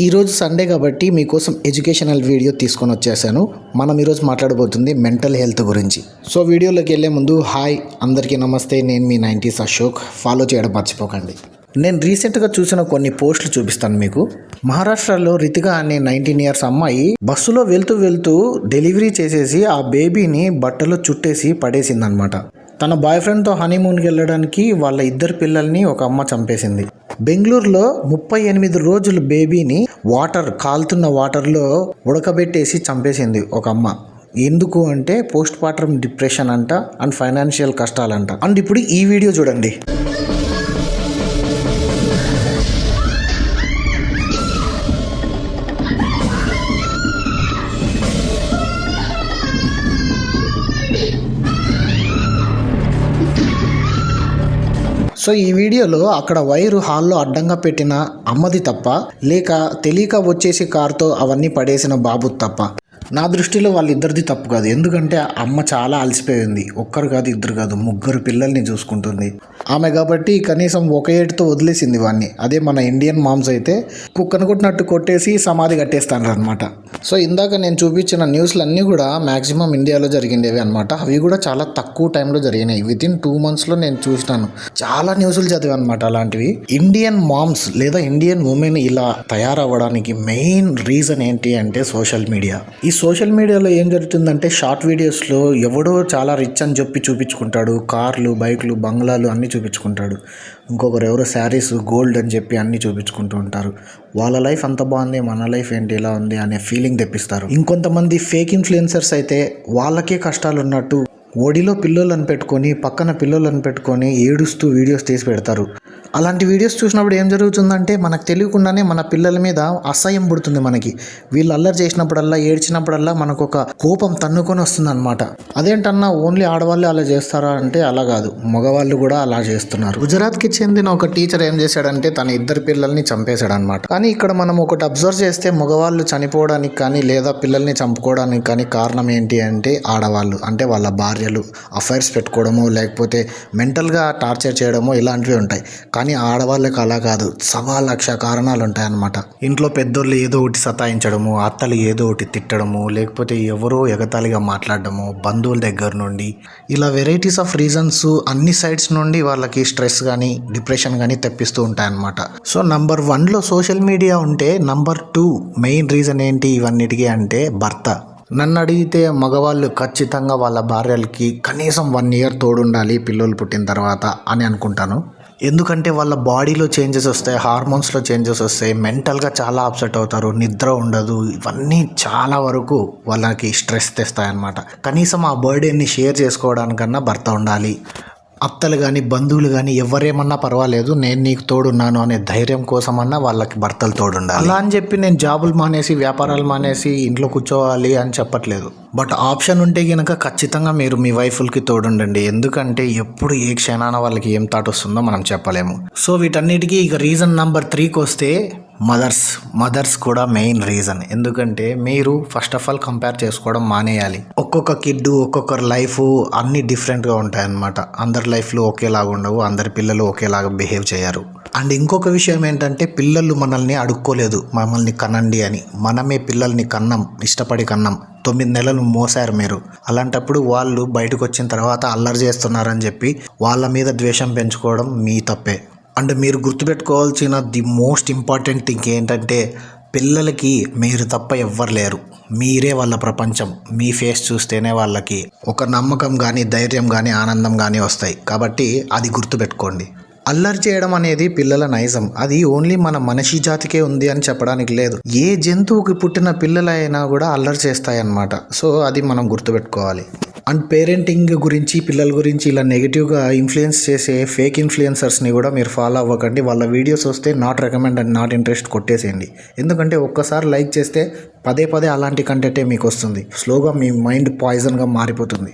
ఈరోజు సండే కాబట్టి మీకోసం ఎడ్యుకేషనల్ వీడియో తీసుకొని వచ్చేసాను. మనం ఈరోజు మాట్లాడబోతుంది మెంటల్ హెల్త్ గురించి. సో వీడియోలోకి వెళ్ళే ముందు హాయ్ అందరికీ నమస్తే, నేను మీ 90s అశోక్. ఫాలో చేయడం మర్చిపోకండి. నేను రీసెంట్గా చూసిన కొన్ని పోస్టులు చూపిస్తాను మీకు. మహారాష్ట్రలో రితిక అనే 19 years అమ్మాయి బస్సులో వెళ్తూ డెలివరీ చేసేసి ఆ బేబీని బట్టలో చుట్టేసి పడేసిందనమాట. తన బాయ్ ఫ్రెండ్తో హనీమూన్కి వెళ్ళడానికి వాళ్ళ ఇద్దరు పిల్లల్ని ఒక అమ్మ చంపేసింది. బెంగళూరులో 38 రోజులు బేబీని కాలుతున్న వాటర్లో ఉడకబెట్టేసి చంపేసింది ఒక అమ్మ. ఎందుకు అంటే పోస్ట్ పార్టమ్ డిప్రెషన్ అంట అండ్ ఫైనాన్షియల్ కష్టాలంట. అండ్ ఇప్పుడు ఈ వీడియో చూడండి. సో ఈ వీడియోలో అక్కడ వైరు హాల్లో అడ్డంగా పెట్టిన అమ్మది తప్ప, లేక తెలియక వచ్చేసి కారుతో అవన్నీ పడేసిన బాబు తప్ప? నా దృష్టిలో వాళ్ళిద్దరిది తప్పు కాదు. ఎందుకంటే అమ్మ చాలా అలసిపోయింది. ఒక్కరు కాదు, ఇద్దరు కాదు, 3 పిల్లల్ని చూసుకుంటుంది ఆమె. కాబట్టి కనీసం ఒక ఏటుతో వదిలేసింది వాడిని. అదే మన ఇండియన్ మామ్స్ అయితే కుక్కను కొట్టినట్టు కొట్టేసి సమాధి కట్టేస్తాను అనమాట. సో ఇందాక నేను చూపించిన న్యూస్లు అన్నీ కూడా మ్యాక్సిమం ఇండియాలో జరిగిండేవి అనమాట. అవి కూడా చాలా తక్కువ టైంలో జరిగినాయి. వితిన్ 2 monthsలో నేను చూసినాను. చాలా న్యూస్లు చదివాను అనమాట అలాంటివి. ఇండియన్ మామ్స్ లేదా ఇండియన్ ఉమెన్ ఇలా తయారవ్వడానికి మెయిన్ రీజన్ ఏంటి అంటే సోషల్ మీడియా. ఈ సోషల్ మీడియాలో ఏం జరుగుతుందంటే షార్ట్ వీడియోస్లో ఎవడో చాలా రిచ్ అని చెప్పి చూపించుకుంటాడు. కార్లు, బైక్లు, బంగ్లాలు అన్నీ చూపించుకుంటాడు. ఇంకొకరు ఎవరో శారీస్, గోల్డ్ అని చెప్పి అన్నీ చూపించుకుంటూ ఉంటారు. వాళ్ళ లైఫ్ అంత బాగుంది, మన లైఫ్ ఏంటి ఇలా ఉంది అనే ఫీలింగ్ తెప్పిస్తారు. ఇంకొంతమంది ఫేక్ ఇన్ఫ్లుయెన్సర్స్ అయితే వాళ్ళకే కష్టాలు ఉన్నట్టు ఒడిలో పిల్లలను పెట్టుకొని, పక్కన పిల్లలను పెట్టుకొని ఏడుస్తూ వీడియోస్ తీసి పెడతారు. అలాంటి వీడియోస్ చూసినప్పుడు ఏం జరుగుతుందంటే మనకు తెలియకుండానే మన పిల్లల మీద అసహ్యం పుడుతుంది. మనకి వీళ్ళు అల్లరి చేసినప్పుడల్లా, ఏడ్చినప్పుడల్లా మనకు ఒక కోపం తన్నుకొని వస్తుంది అనమాట. అదేంటన్నా ఓన్లీ ఆడవాళ్ళే అలా చేస్తారా అంటే అలా కాదు, మగవాళ్ళు కూడా అలా చేస్తున్నారు. గుజరాత్కి చెందిన ఒక టీచర్ ఏం చేశాడంటే తన 2 పిల్లల్ని చంపేశాడు అనమాట. కానీ ఇక్కడ మనం ఒకటి అబ్జర్వ్ చేస్తే మగవాళ్ళు చనిపోవడానికి కానీ లేదా పిల్లల్ని చంపుకోవడానికి కానీ కారణం ఏంటి అంటే ఆడవాళ్ళు, అంటే వాళ్ళ భార్యలు అఫైర్స్ పెట్టుకోవడమో లేకపోతే మెంటల్గా టార్చర్ చేయడమో ఇలాంటివి ఉంటాయి. కానీ ఆడవాళ్ళకి అలా కాదు, 1,00,000 కారణాలు ఉంటాయన్నమాట. ఇంట్లో పెద్దోళ్ళు ఏదో ఒకటి సతాయించడము, అత్తలు ఏదో ఒకటి తిట్టడము, లేకపోతే ఎవరో ఎగతాళిగా మాట్లాడడము, బంధువుల దగ్గర నుండి ఇలా వెరైటీస్ ఆఫ్ రీజన్స్ అన్ని సైడ్స్ నుండి వాళ్ళకి స్ట్రెస్ కానీ డిప్రెషన్ కానీ తెప్పిస్తూ ఉంటాయన్నమాట. సో నంబర్ 1లో సోషల్ మీడియా ఉంటే, నంబర్ 2 మెయిన్ రీజన్ ఏంటి ఇవన్నిటికీ అంటే భర్త. నన్ను అడిగితే మగవాళ్ళు ఖచ్చితంగా వాళ్ళ భార్యలకి కనీసం 1 year తోడుండాలి పిల్లలు పుట్టిన తర్వాత అని అనుకుంటాను. ఎందుకంటే వాళ్ళ బాడీలో చేంజెస్ వస్తాయి, హార్మోన్స్లో చేంజెస్ వస్తాయి, మెంటల్గా చాలా అప్సెట్ అవుతారు, నిద్ర ఉండదు. ఇవన్నీ చాలా వరకు వాళ్ళకి స్ట్రెస్ తెస్తాయి అన్నమాట. కనీసం ఆ బర్త్డేని షేర్ చేసుకోవడానికన్నా భర్త ఉండాలి. అత్తలు కానీ బంధువులు కానీ ఎవరేమన్నా పర్వాలేదు, నేను నీకు తోడున్నాను అనే ధైర్యం కోసమన్నా వాళ్ళకి భర్తలు తోడుండాలి. అలా అని చెప్పి నేను జాబులు మానేసి వ్యాపారాలు మానేసి ఇంట్లో కూర్చోవాలి అని చెప్పట్లేదు. బట్ ఆప్షన్ ఉంటే కనుక ఖచ్చితంగా మీరు మీ వైఫులకి తోడుండండి. ఎందుకంటే ఎప్పుడు ఏ క్షణాన వాళ్ళకి ఏం థాట్ వస్తుందో మనం చెప్పలేము. సో వీటన్నిటికీ ఇక రీజన్ నెంబర్ 3కి వస్తే మదర్స్ కూడా మెయిన్ రీజన్. ఎందుకంటే మీరు ఫస్ట్ ఆఫ్ ఆల్ కంపేర్ చేసుకోవడం మానేయాలి. ఒక్కొక్క కిడ్, ఒక్కొక్కరు లైఫ్ అన్నీ డిఫరెంట్గా ఉంటాయన్నమాట. అందరి లైఫ్లు ఒకేలాగా ఉండవు, అందరి పిల్లలు ఒకేలాగా బిహేవ్ చేయరు. అండ్ ఇంకొక విషయం ఏంటంటే పిల్లలు మనల్ని అడుక్కోలేదు మమ్మల్ని కనండి అని. మనమే పిల్లల్ని కన్నాం, ఇష్టపడి కన్నాం. 9 నెలలు మోసారు మీరు. అలాంటప్పుడు వాళ్ళు బయటకు వచ్చిన తర్వాత అల్లరి చేస్తున్నారని చెప్పి వాళ్ళ మీద ద్వేషం పెంచుకోవడం మీ తప్పే. అండ్ మీరు గుర్తుపెట్టుకోవాల్సిన ది మోస్ట్ ఇంపార్టెంట్ థింగ్ ఏంటంటే పిల్లలకి మీరు తప్ప ఎవ్వరు లేరు, మీరే వాళ్ళ ప్రపంచం. మీ ఫేస్ చూస్తేనే వాళ్ళకి ఒక నమ్మకం కానీ, ధైర్యం కానీ, ఆనందం కానీ వస్తాయి. కాబట్టి అది గుర్తుపెట్టుకోండి. అల్లరి చేయడం అనేది పిల్లల నైజం. అది ఓన్లీ మన మనిషి జాతికే ఉంది అని చెప్పడానికి లేదు. ఏ జంతువుకి పుట్టిన పిల్లలైనా కూడా అల్లరి చేస్తాయన్నమాట. సో అది మనం గుర్తుపెట్టుకోవాలి. అండ్ పేరెంటింగ్ గురించి, పిల్లల గురించి ఇలా నెగిటివ్గా ఇన్ఫ్లుయెన్స్ చేసే ఫేక్ ఇన్ఫ్లుయెన్సర్స్ని కూడా మీరు ఫాలో అవ్వకండి. వాళ్ళ వీడియోస్ వస్తే not recommend and not interest కొట్టేసేయండి. ఎందుకంటే ఒక్కసారి లైక్ చేస్తే పదే అలాంటి కంటెంటే మీకు వస్తుంది. స్లోగా మీ మైండ్ పాయిజన్గా మారిపోతుంది.